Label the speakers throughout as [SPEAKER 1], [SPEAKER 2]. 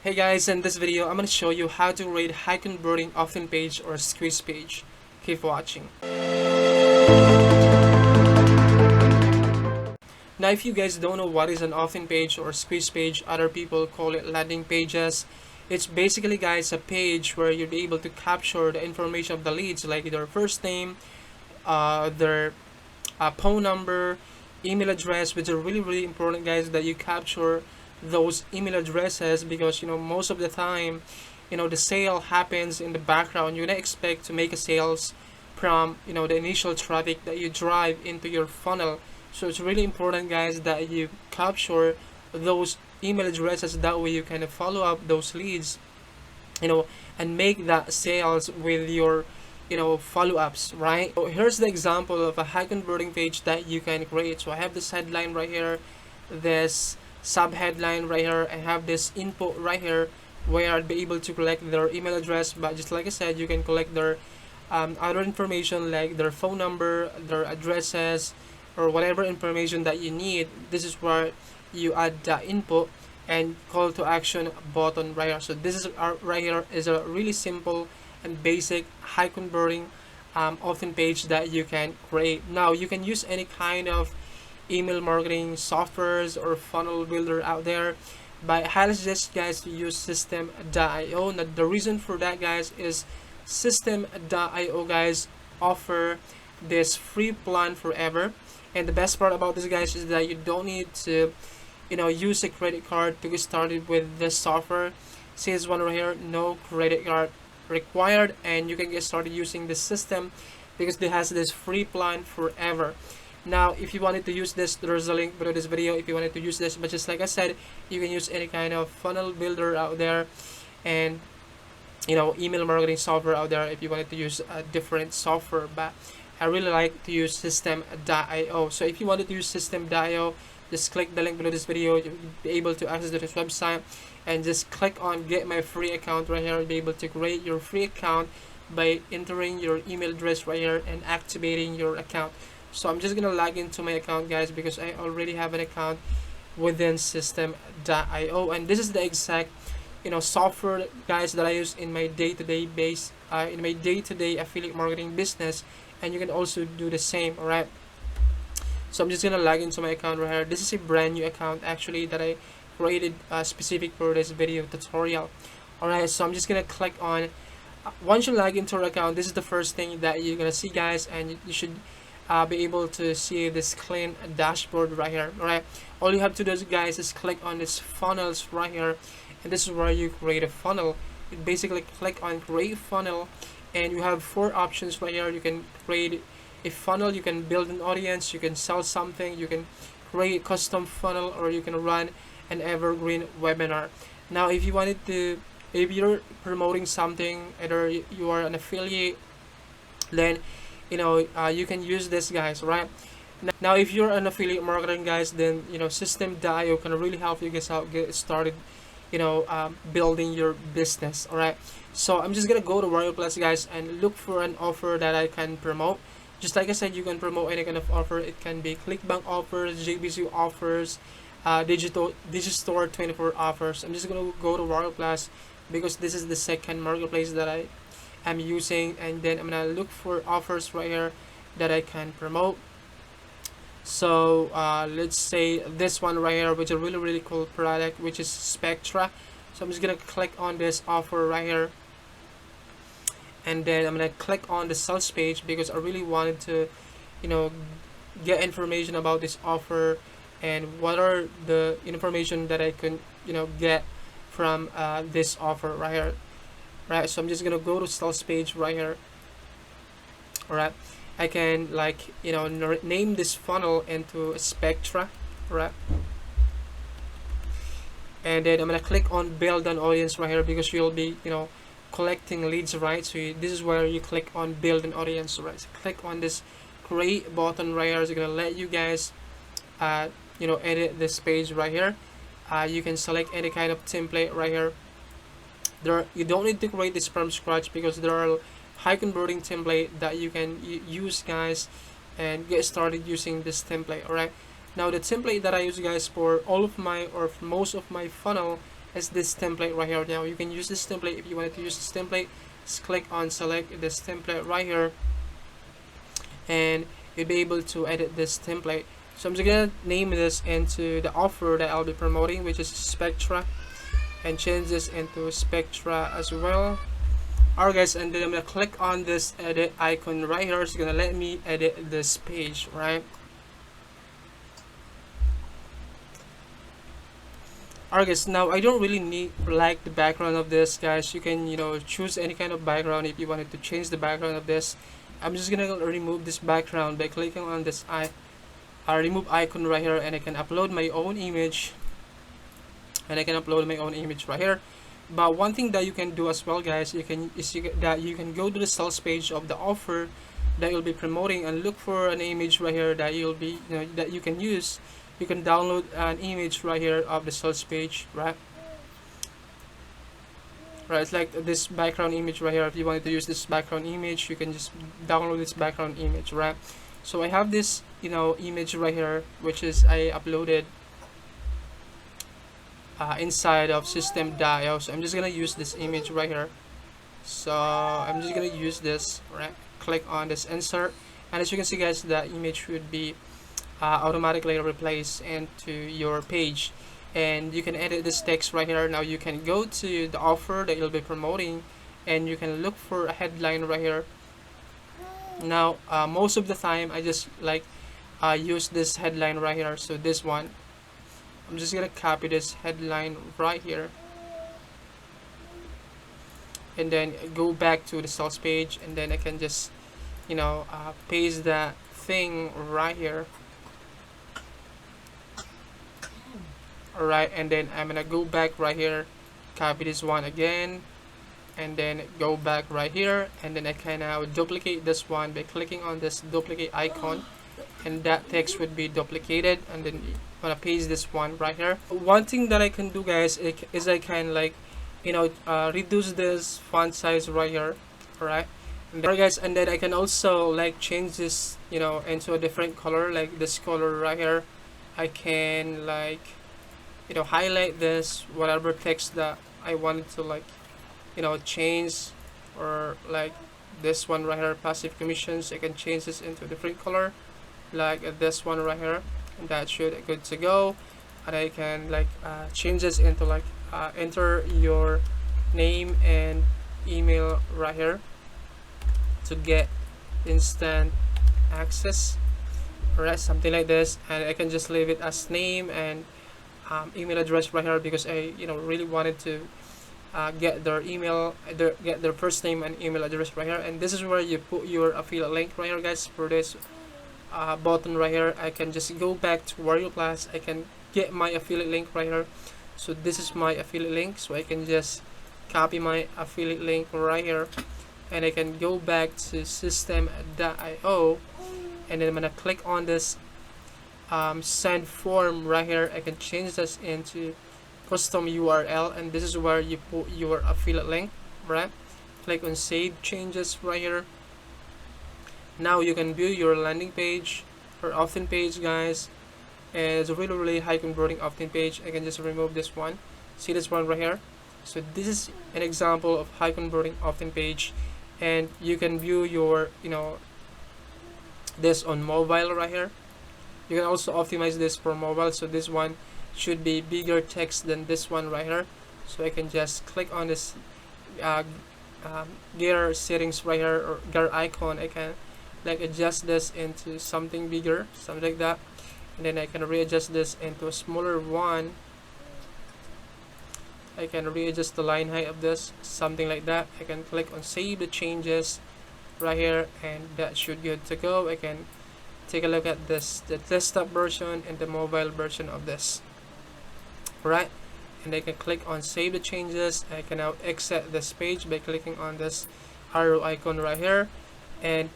[SPEAKER 1] Hey guys, in this video I'm going to show you how to create high converting opt-in page or squeeze page. Keep watching. Now if you guys don't know what is an opt-in page or squeeze page, other people call it landing pages. It's basically guys a page where you'll be able to capture the information of the leads like their first name, their phone number, email address, which are really important guys that you capture those email addresses, because most of the time the sale happens in the background. You're gonna expect to make a sales from the initial traffic that you drive into your funnel. So it's really important guys that you capture those email addresses, that way you can follow up those leads and make that sales with your follow-ups, right? So here's the example of a high converting page that you can create. So I have this headline right here, this sub headline right here, and have this input right here where I'd be able to collect their email address. But just like I said, you can collect their other information like their phone number, their addresses, or whatever information that you need. This is where you add the input and call to action button right here. So this is right here is a really simple and basic high converting opt-in page that you can create. Now you can use any kind of email marketing softwares or funnel builder out there, but I highly suggest guys to use system.io. Now the reason for that guys is system.io guys offer this free plan forever, and the best part about this guys is that you don't need to use a credit card to get started with this software. See this one right here, no credit card required, and you can get started using the system because it has this free plan forever. Now if you wanted to use this, there's a link below this video if you wanted to use this, but just like I said, you can use any kind of funnel builder out there and email marketing software out there if you wanted to use a different software, but I really like to use system.io. So if you wanted to use system.io, just click the link below this video. You'll be able to access this website and just click on get my free account right here. You'll be able to create your free account by entering your email address right here and activating your account. So I'm just gonna log into my account guys because I already have an account within system.io, and this is the exact software guys that I use in my day-to-day affiliate marketing business, and you can also do the same. All right, so I'm just gonna log into my account right here. This is a brand new account actually that I created specific for this video tutorial. Alright, so I'm just gonna click on once you log into your account, this is the first thing that you're gonna see guys, and you should be able to see this clean dashboard right here. Alright, all you have to do guys is click on this funnels right here, and this is where you create a funnel. You basically click on create funnel, and you have 4 options right here. You can create a funnel, you can build an audience, you can sell something, you can create a custom funnel, or you can run an evergreen webinar. Now if you wanted to, if you're promoting something, either you are an affiliate, then you can use this guys, right? Now if you're an affiliate marketing guys, then system.io can really help you guys out get started building your business. All right, so I'm just gonna go to Royal Plus guys and look for an offer that I can promote. Just like I said, you can promote any kind of offer. It can be ClickBank offers, JBC offers, Digistore 24 offers. I'm just gonna go to Royal Plus because this is the second marketplace that I am using, and then I'm gonna look for offers right here that I can promote. So let's say this one right here, which is a really cool product, which is Spectra. So I'm just gonna click on this offer right here, and then I'm gonna click on the sales page because I really wanted to get information about this offer and what are the information that I can get from this offer right here. Right, so I'm just gonna go to sales page right here. All right, I can name this funnel into Spectra, right? And then I'm gonna click on build an audience right here because you'll be collecting leads, right? So this is where you click on build an audience, right? So click on this create button right here. It's gonna let you guys edit this page right here. You can select any kind of template right here. You don't need to create this from scratch because there are high converting template that you can use guys and get started using this template. All right, now the template that I use guys for all of my or for most of my funnel is this template right here. Now you can use this template. If you wanted to use this template, just click on select this template right here, and you'll be able to edit this template. So I'm just gonna name this into the offer that I'll be promoting, which is Spectra, and change this into Spectra as well. Alright guys, and then I'm gonna click on this edit icon right here. It's gonna let me edit this page, right? Alright guys, now I don't really like the background of this, guys. You can, you know, choose any kind of background if you wanted to change the background of this. I'm just gonna remove this background by clicking on this remove icon right here, and I can upload my own image, right here. But one thing that you can do as well, guys, you can go to the sales page of the offer that you'll be promoting and look for an image right here that that you can use. You can download an image right here of the sales page, right? It's like this background image right here. If you wanted to use this background image, you can just download this background image, right? So I have this, image right here, which is I uploaded inside of system.io. So I'm just gonna use this image right here. So I'm just gonna use this, right? Click on this insert, and as you can see, guys, the image would be automatically replaced into your page, and you can edit this text right here. Now you can go to the offer that you'll be promoting, and you can look for a headline right here. Now most of the time I just use this headline right here. So this one, I'm just gonna copy this headline right here, and then go back to the sales page, and then I can just paste that thing right here. Alright, and then I'm gonna go back right here, copy this one again, and then go back right here, and then I can now duplicate this one by clicking on this duplicate icon, and that text would be duplicated, and then I'm gonna paste this one right here. One thing that I can do, guys, is I can reduce this font size right here. Alright, guys, and then I can also change this into a different color, like this color right here. I can highlight this whatever text that I wanted to change, or this one right here, passive commissions. I can change this into a different color, like this one right here, and that should good to go. And I can change this into enter your name and email right here to get instant access, or something like this. And I can just leave it as name and email address right here, because I really wanted to get their email, get their first name and email address right here. And this is where you put your affiliate link right here, guys. For this button right here, I can just go back to Warrior Plus. I can get my affiliate link right here. So this is my affiliate link, so I can just copy my affiliate link right here, and I can go back to system.io, and then I'm gonna click on this send form right here. I can change this into custom URL, and this is where you put your affiliate link, right? Click on save changes right here. Now you can view your landing page or opt-in page, guys, and it's a really high converting opt-in page. I can just remove this one. See this one right here? So this is an example of high converting opt-in page, and you can view your this on mobile right here. You can also optimize this for mobile, so this one should be bigger text than this one right here. So I can just click on this gear settings right here, or gear icon. I can adjust this into something bigger, something like that, and then I can readjust this into a smaller one. I can readjust the line height of this, something like that. I can click on save the changes right here, and that should good to go. I can take a look at this, the desktop version and the mobile version of this, right? And I can click on save the changes. I can now exit this page by clicking on this arrow icon right here, and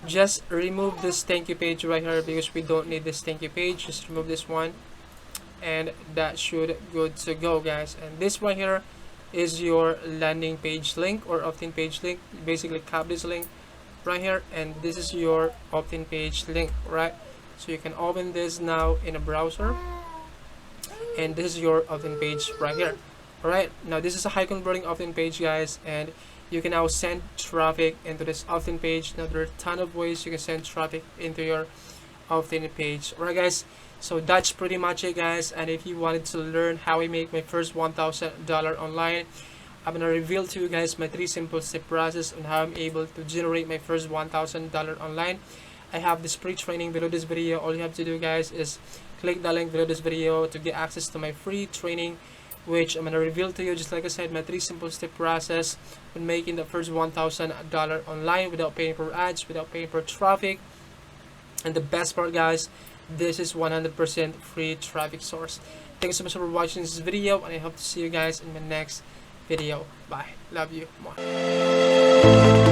[SPEAKER 1] just remove this thank you page right here, because we don't need this thank you page. Just remove this one, and that should good to go, guys. And this right here is your landing page link or opt-in page link. You basically copy this link right here, and this is your opt-in page link, right? So you can open this now in a browser, and this is your opt-in page right here. Alright, now this is a high converting opt-in page, guys, and you can now send traffic into this opt-in page. Now there are a ton of ways you can send traffic into your opt-in page. Alright guys, so that's pretty much it, guys. And if you wanted to learn how I make my first $1,000 online, I'm gonna reveal to you guys my 3 simple step process on how I'm able to generate my first $1,000 online. I have this free training below this video. All you have to do, guys, is click the link below this video to get access to my free training, which I'm gonna reveal to you, just like I said, my 3 simple step process when making the first $1,000 online without paying for ads, without paying for traffic. And the best part, guys, this is 100% free traffic source. Thank you so much for watching this video, and I hope to see you guys in my next video. Bye. Love you. More.